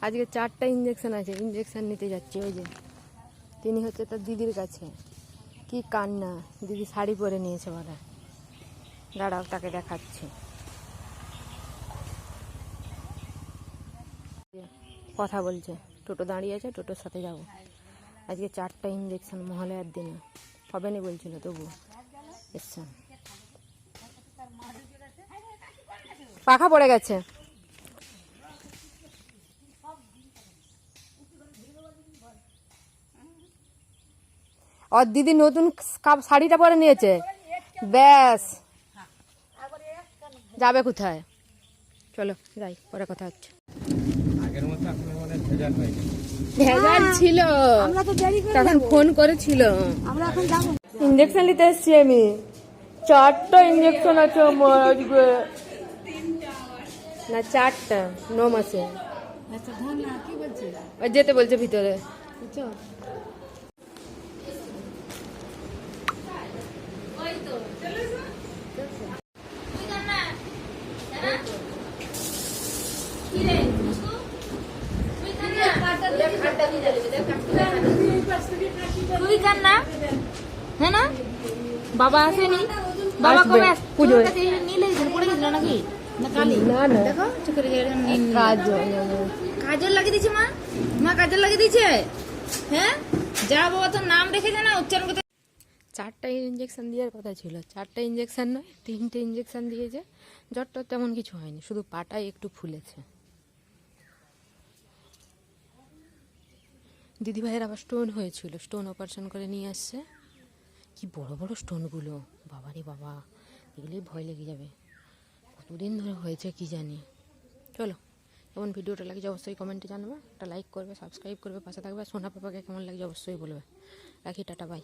আজকে 4টা ইঞ্জেকশন আছে, ইঞ্জেকশন নিতে যাচ্ছি। ওই যে তিনি হচ্ছে তার দিদির কাছে। কি কান্না, দিদি শাড়ি পরে নিয়েছে বলে। দাঁড়াও তাকে দেখাচ্ছি। কথা বলছে, টোটো দাঁড়িয়ে আছে, টোটোর সাথে যাব। আজকে 4টা ইঞ্জেকশন মহালয়ার দিনে হবে না বলছিল, তবু এসছে। পাখা পড়ে গেছে। ওর দিদি নতুন শাড়িটা পরে নিয়েছে, ব্যাস যাবে কোথায়? চলো যাই, পরে কথা হচ্ছে। ভেজাল ছিল, তখন ফোন করেছিল। ইঞ্জেকশন নিতে এসছি আমি। 4টা ইঞ্জেকশন আছে আমার আজকে, না 4টা 9 মাসে। যেতে বলছে ভিতরে। তুই কান না, হ্যাঁ না? বাবা আসেনি, বাবা কবে পুজোয় নীলে পড়ে গেছিল নাকি? না কালি? না না, দেখো চোখের কাজল লাগিয়ে দিয়েছে মা। মা কাজল লাগিয়ে দিয়েছে। হ্যাঁ যা বাবা তোর নাম রেখেছে না, উচ্চারণ করতে। 4টা ইঞ্জেকশন দেওয়ার কথা ছিল, 4টা ইঞ্জেকশন নয় 3টে ইঞ্জেকশন দিয়েছে। জ্বরটা তেমন কিছু হয়নি, শুধু পাটাই একটু ফুলেছে। দিদিভাইয়ের আবার স্টোন হয়েছিল, স্টোন অপারেশন করে নিয়ে আসছে। কি বড় বড় স্টোনগুলো, বাবারে বাবা, এগুলোই ভয় লেগে যাবে। কতদিন ধরে হয়েছে কি জানি। চলো, কেমন ভিডিওটা লাগছে অবশ্যই কমেন্টে জানাবে, একটা লাইক করবে, সাবস্ক্রাইব করবে, পাশে থাকবে। সোনা পাপাকে কেমন লাগছে অবশ্যই বলবে। রাখি, টাটা, বাই।